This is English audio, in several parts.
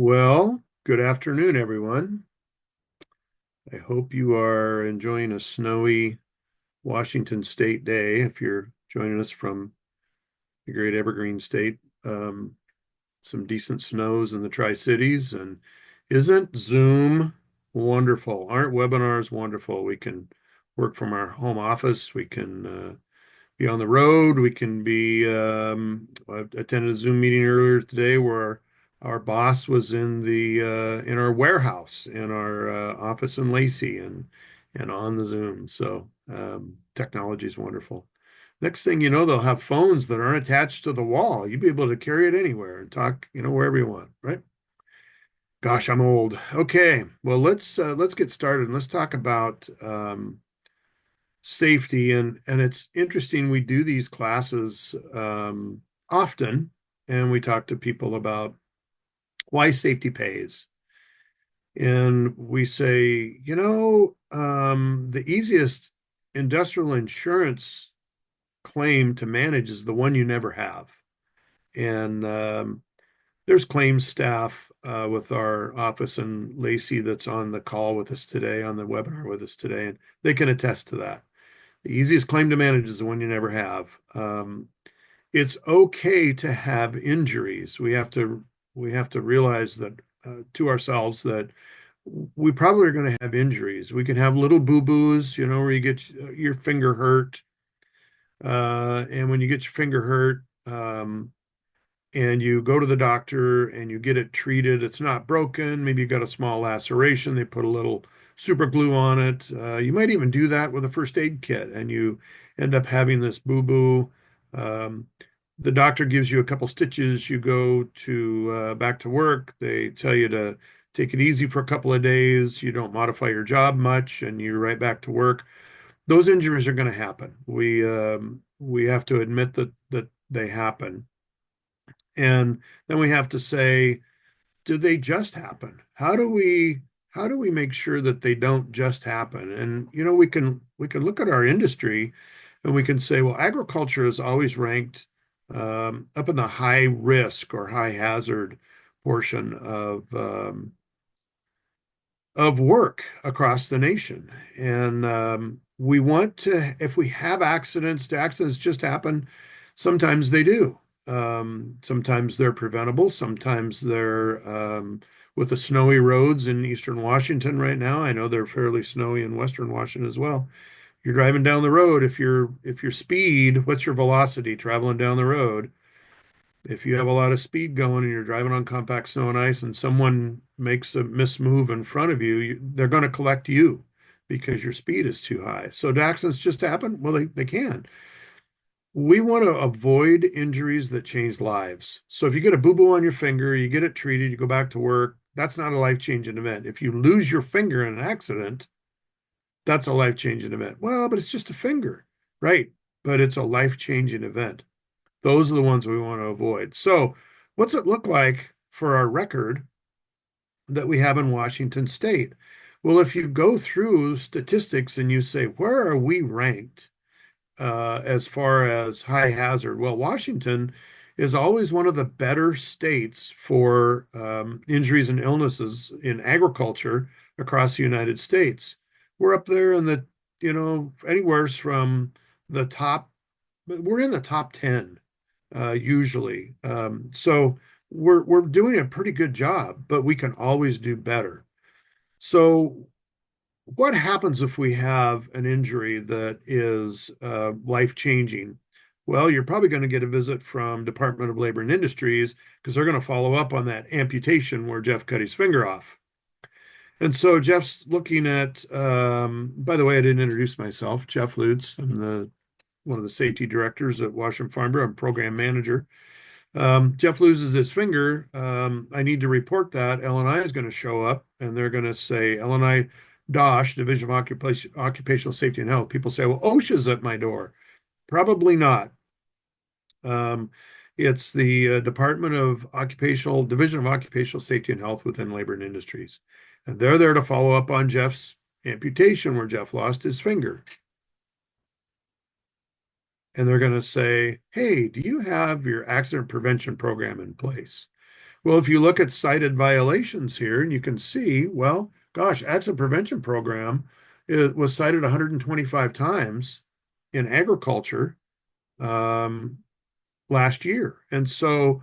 Well, good afternoon, everyone. I hope you are enjoying a snowy Washington State day. If you're joining us from the great Evergreen State, some decent snows in the Tri-Cities. And isn't Zoom wonderful? Aren't webinars wonderful? We can work from our home office. We can be on the road. We can be. I attended a Zoom meeting earlier today where our boss was in our warehouse in our office in Lacey and on the Zoom. So technology is wonderful. Next thing you know, they'll have phones that aren't attached to the wall. You'll be able to carry it anywhere and talk, wherever you want, right? Gosh, I'm old. Okay, well let's get started and let's talk about safety and it's interesting we do these classes often and we talk to people about why safety pays and we say the easiest industrial insurance claim to manage is the one you never have and there's claims staff with our office in Lacey that's on the call with us today on the webinar with us today and they can attest to that. The easiest claim to manage is the one you never have. It's okay to have injuries. We have to realize that to ourselves that we probably are going to have injuries. We can have little boo-boos, where you get your finger hurt, and when you get your finger hurt, and you go to the doctor and you get it treated. It's not broken. Maybe you got a small laceration. They put a little super glue on it. You might even do that with a first aid kit, and you end up having this boo-boo. Um, the doctor gives you a couple stitches. You go to back to work. They tell you to take it easy for a couple of days. You don't modify your job much, and you're right back to work. Those injuries are going to happen. We have to admit that they happen. And then we have to say, do they just happen? How do we make sure that they don't just happen? And we can look at our industry and we can say, well, agriculture is always ranked up in the high risk or high hazard portion of work across the nation. And we want to, if we have accidents, do accidents just happen? Sometimes they do. Sometimes they're preventable. Sometimes they're with the snowy roads in eastern Washington right now. I know they're fairly snowy in western Washington as well. You're driving down the road. If your speed, what's your velocity traveling down the road? If you have a lot of speed going and you're driving on compact snow and ice and someone makes a mismove in front of you, they're going to collect you because your speed is too high. So do accidents just happen? Well, they can. We want to avoid injuries that change lives. So if you get a boo-boo on your finger, you get it treated, you go back to work, that's not a life-changing event. If you lose your finger in an accident, that's a life-changing event. Well, but it's just a finger, right? But it's a life-changing event. Those are the ones we want to avoid. So, what's it look like for our record that we have in Washington State? Well, if you go through statistics and you say, where are we ranked as far as high hazard? Well, Washington is always one of the better states for injuries and illnesses in agriculture across the United States. We're up there in anywhere from the top, we're in the top 10 usually. So we're doing a pretty good job, but we can always do better. So what happens if we have an injury that is life-changing? Well, you're probably going to get a visit from Department of Labor and Industries because they're going to follow up on that amputation where Jeff cut his finger off. And so Jeff's looking at, by the way, I didn't introduce myself, Jeff Lutz. I'm one of the safety directors at Washington Farm Bureau. I'm program manager. Jeff loses his finger. I need to report that. LNI is going to show up and they're going to say, LNI DOSH, Division of Occupational Safety and Health. People say, well, OSHA's at my door. Probably not. Um, it's the Division of Occupational Safety and Health within Labor and Industries. And they're there to follow up on Jeff's amputation where Jeff lost his finger. And they're going to say, hey, do you have your accident prevention program in place? Well, if you look at cited violations here, and you can see, well, gosh, accident prevention program was cited 125 times in agriculture um, last year. And so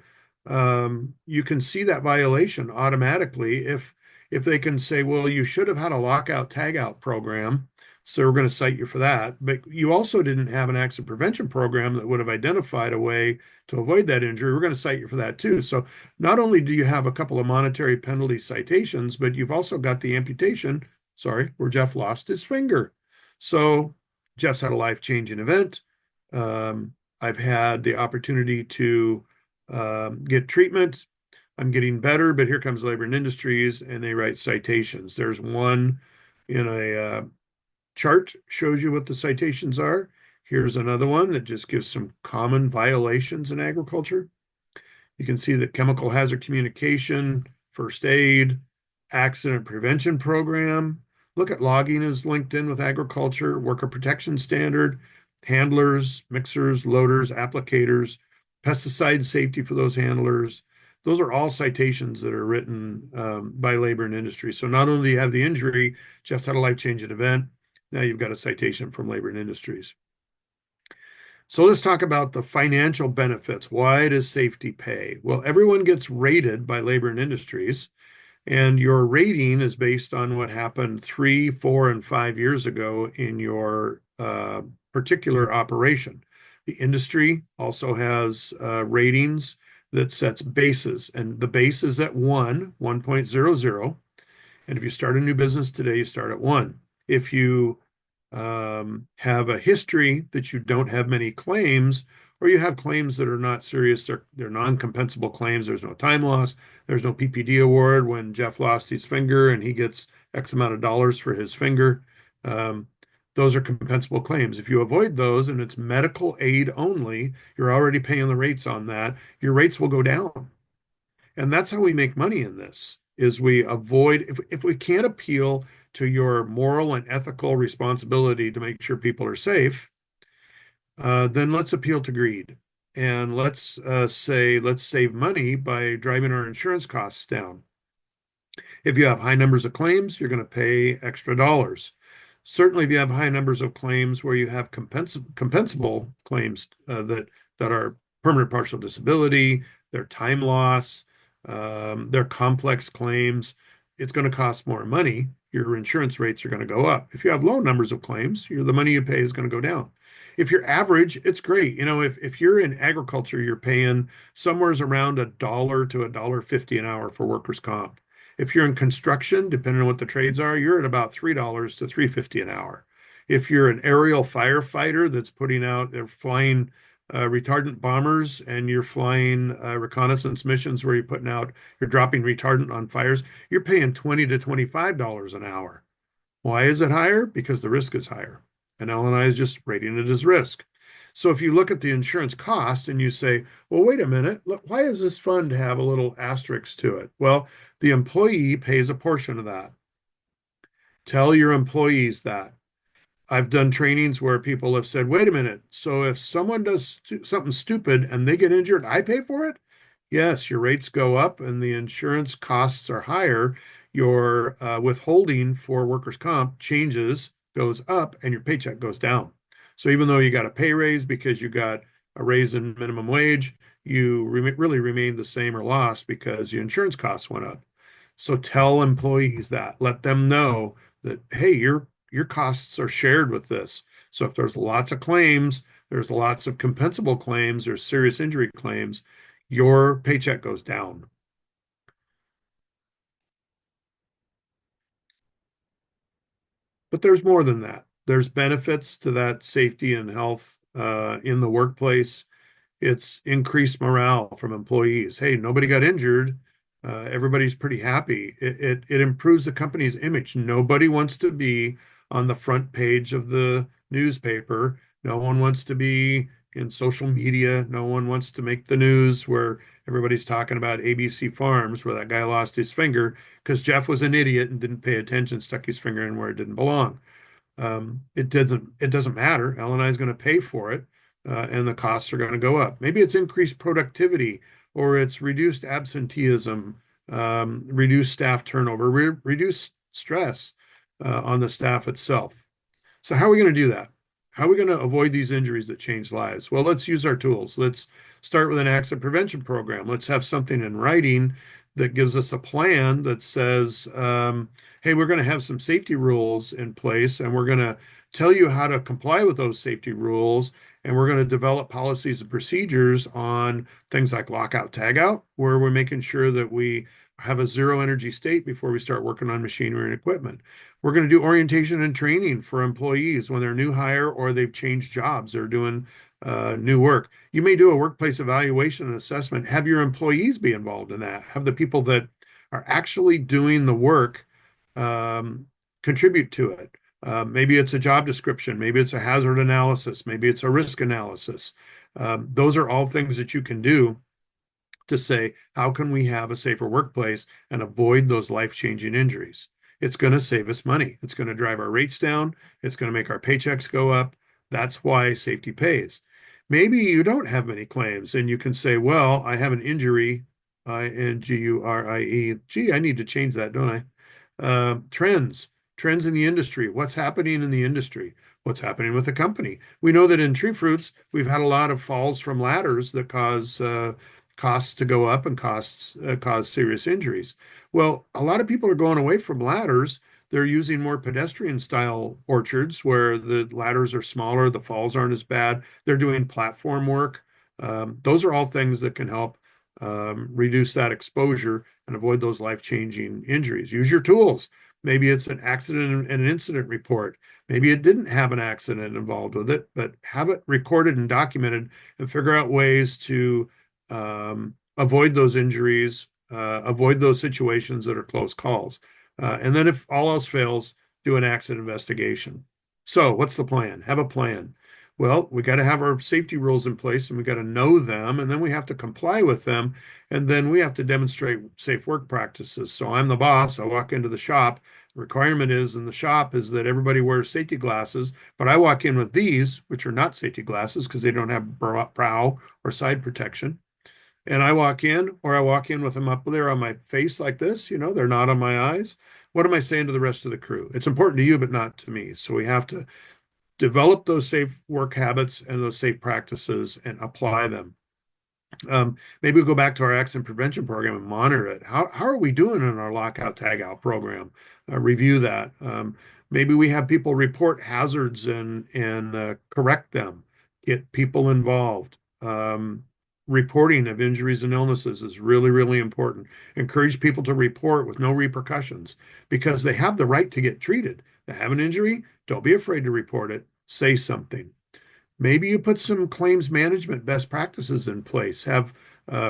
you can see that violation automatically if they can say, well, you should have had a lockout tagout program, so we're going to cite you for that. But you also didn't have an accident prevention program that would have identified a way to avoid that injury. We're going to cite you for that too. So not only do you have a couple of monetary penalty citations, but you've also got the amputation, sorry, where Jeff lost his finger. So Jeff's had a life-changing event. Um, I've had the opportunity to get treatment. I'm getting better, but here comes Labor and Industries, and they write citations. There's one in a chart, shows you what the citations are. Here's another one that just gives some common violations in agriculture. You can see that chemical hazard communication, first aid, accident prevention program. Look at logging is linked in with agriculture, worker protection standard, handlers, mixers, loaders, applicators, pesticide safety for those handlers. Those are all citations that are written by Labor and Industry. So not only do you have the injury, Jeff's had a life-changing event, now you've got a citation from Labor and Industries. So let's talk about the financial benefits. Why does safety pay? Well, everyone gets rated by Labor and Industries, and your rating is based on what happened 3, 4, and 5 years ago in your particular operation. The industry also has ratings that sets bases, and the base is at 1.00. And if you start a new business today, you start at 1. If you have a history that you don't have many claims, or you have claims that are not serious, they're non-compensable claims. There's no time loss. There's no PPD award when Jeff lost his finger and he gets X amount of dollars for his finger. Um, those are compensable claims. If you avoid those and it's medical aid only, you're already paying the rates on that. Your rates will go down. And that's how we make money in this, is we avoid, if we can't appeal to your moral and ethical responsibility to make sure people are safe, then let's appeal to greed. And let's save money by driving our insurance costs down. If you have high numbers of claims, you're going to pay extra dollars. Certainly, if you have high numbers of claims where you have compensable claims that are permanent partial disability, they're time loss, they're complex claims, it's going to cost more money. Your insurance rates are going to go up. If you have low numbers of claims, the money you pay is going to go down. If you're average, it's great. If you're in agriculture, you're paying somewhere's around $1 to $1.50 an hour for workers' comp. If you're in construction, depending on what the trades are, you're at about $3 to $3.50 an hour. If you're an aerial firefighter they're flying retardant bombers and you're flying reconnaissance missions where you're dropping retardant on fires, you're paying $20 to $25 an hour. Why is it higher? Because the risk is higher. And LNI is just rating it as risk. So if you look at the insurance cost and you say, well, wait a minute, look, why does this fund have a little asterisk to it? Well, the employee pays a portion of that. Tell your employees that. I've done trainings where people have said, wait a minute, so if someone does something stupid and they get injured, I pay for it? Yes, your rates go up and the insurance costs are higher. Your withholding for workers' comp changes, goes up, and your paycheck goes down. So even though you got a pay raise because you got a raise in minimum wage, you really remain the same or lost because your insurance costs went up. So tell employees that. Let them know that, hey, your costs are shared with this. So if there's lots of claims, there's lots of compensable claims, there's serious injury claims, your paycheck goes down. But there's more than that. There's benefits to that safety and health in the workplace. It's increased morale from employees. Hey, nobody got injured. Everybody's pretty happy. It improves the company's image. Nobody wants to be on the front page of the newspaper. No one wants to be in social media. No one wants to make the news where everybody's talking about ABC Farms, where that guy lost his finger because Jeff was an idiot and didn't pay attention, stuck his finger in where it didn't belong. It doesn't matter. LNI is going to pay for it, and the costs are going to go up. Maybe it's increased productivity or it's reduced absenteeism, reduced staff turnover, reduced stress on the staff itself. So how are we going to do that? How are we going to avoid these injuries that change lives? Well, let's use our tools. Let's start with an accident prevention program. Let's have something in writing that gives us a plan that says, hey, we're going to have some safety rules in place, and we're going to tell you how to comply with those safety rules. And we're going to develop policies and procedures on things like lockout, tagout, where we're making sure that we have a zero energy state before we start working on machinery and equipment. We're going to do orientation and training for employees when they're new hire or they've changed jobs. They're doing new work. You may do a workplace evaluation and assessment. Have your employees be involved in that. Have the people that are actually doing the work um, contribute to it. Maybe it's a job description. Maybe it's a hazard analysis. Maybe it's a risk analysis. Those are all things that you can do to say, how can we have a safer workplace and avoid those life-changing injuries? It's going to save us money. It's going to drive our rates down. It's going to make our paychecks go up. That's why safety pays. Maybe you don't have many claims and you can say, well, I have an injury, Ingurie. Gee, I need to change that, don't I? Trends in the industry. What's happening in the industry? What's happening with the company? We know that in tree fruits, we've had a lot of falls from ladders that cause costs to go up and costs cause serious injuries. Well, a lot of people are going away from ladders. They're using more pedestrian style orchards where the ladders are smaller, the falls aren't as bad. They're doing platform work. Those are all things that can help reduce that exposure and avoid those life-changing injuries. Use your tools. Maybe it's an accident and an incident report. Maybe it didn't have an accident involved with it, but have it recorded and documented and figure out ways to avoid those injuries, avoid those situations that are close calls. And then if all else fails, do an accident investigation. So what's the plan? Have a plan. Well, we got to have our safety rules in place and we got to know them, and then we have to comply with them, and then we have to demonstrate safe work practices. So I'm the boss. I walk into the shop. The requirement is in the shop is that everybody wears safety glasses, but I walk in with these, which are not safety glasses because they don't have brow or side protection. And I walk in with them up there on my face like this, they're not on my eyes. What am I saying to the rest of the crew? It's important to you, but not to me. So we have to develop those safe work habits and those safe practices and apply them. Maybe we'll go back to our accident prevention program and monitor it. How are we doing in our lockout tagout program? Review that. Maybe we have people report hazards and correct them, get people involved. Reporting of injuries and illnesses is really, really important. Encourage people to report with no repercussions because they have the right to get treated. They have an injury, don't be afraid to report it. Say something. Maybe you put some claims management best practices in place. Have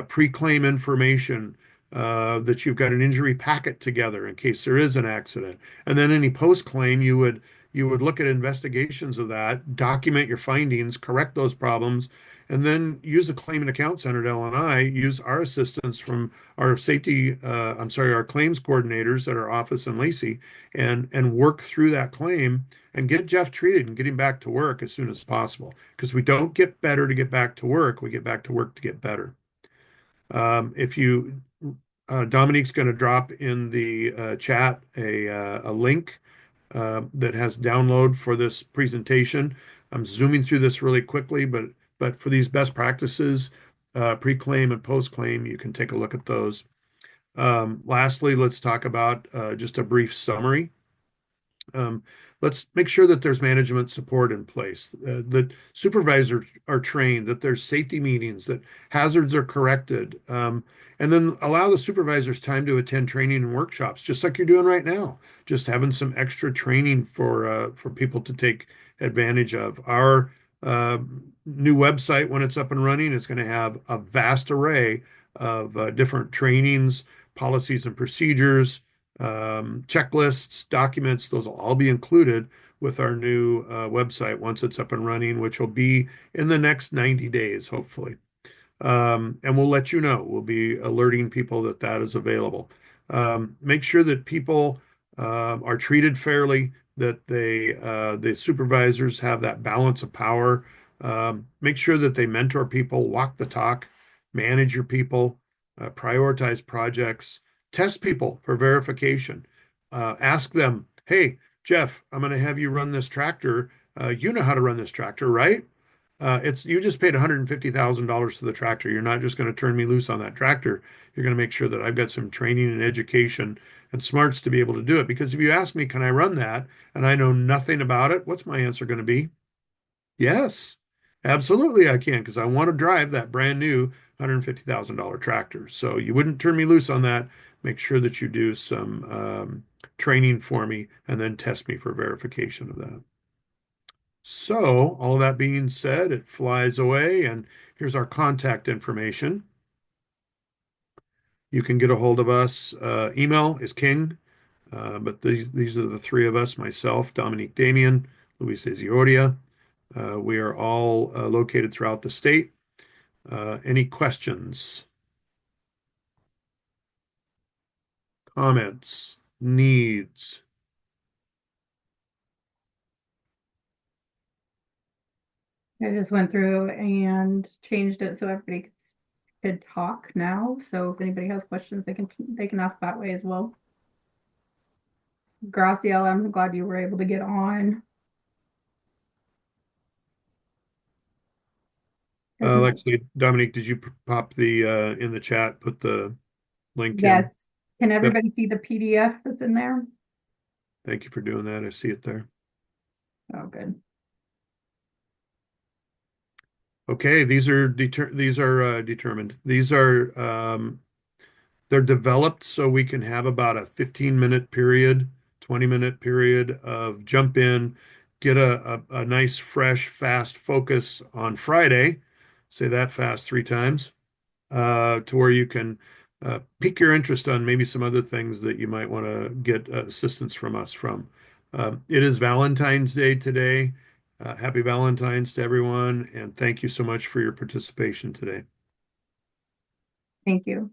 pre-claim information that you've got an injury packet together in case there is an accident. And then any post-claim, you would look at investigations of that, document your findings, correct those problems, and then use the claim and account center at L&I, use our assistance from our our claims coordinators at our office in Lacey, and work through that claim and get Jeff treated and get him back to work as soon as possible. Because we don't get better to get back to work, we get back to work to get better. If you Dominique's going to drop in the chat a link that has download for this presentation. I'm zooming through this really quickly, but for these best practices, pre-claim and post-claim, you can take a look at those. Lastly, let's talk about just a brief summary. Let's make sure that there's management support in place, that supervisors are trained, that there's safety meetings, that hazards are corrected, and then allow the supervisors time to attend training and workshops, just like you're doing right now. Just having some extra training for people to take advantage of. Our new website, when it's up and running, is going to have a vast array of different trainings, policies and procedures, checklists, documents. Those will all be included with our new website once it's up and running, which will be in the next 90 days, hopefully. And we'll let you know. We'll be alerting people that that is available. Make sure that people are treated fairly, that the supervisors have that balance of power. Make sure that they mentor people, walk the talk, manage your people, prioritize projects, test people for verification. Ask them, hey, Jeff, I'm going to have you run this tractor. You know how to run this tractor, right? It's you just paid $150,000 to the tractor. You're not just going to turn me loose on that tractor. You're going to make sure that I've got some training and education and smarts to be able to do it. Because if you ask me, can I run that? And I know nothing about it, what's my answer going to be? Yes, absolutely I can, because I want to drive that brand new $150,000 tractor. So you wouldn't turn me loose on that. Make sure that you do some training for me and then test me for verification of that. So, all that being said, it flies away, and here's our contact information. You can get a hold of us. Email is king, but these are the three of us, myself, Dominique Damien, Luis Ezioria. We are all located throughout the state. Any questions, comments, needs? I just went through and changed it so everybody could talk now. So if anybody has questions, they can ask that way as well. Graciela, I'm glad you were able to get on. Because Lexi, Dominique, did you pop the in the chat, put the link yes, in? can Yep. everybody see the PDF that's in there? Thank you for doing that. I see it there. Oh, good. Okay, these are determined. These are they're developed so we can have about a 15-minute period, 20-minute period of jump in, get a nice, fresh, fast focus on Friday. Say that fast three times, to where you can pique your interest on maybe some other things that you might want to get assistance from us from. It is Valentine's Day today. Happy Valentine's to everyone, and thank you so much for your participation today. Thank you.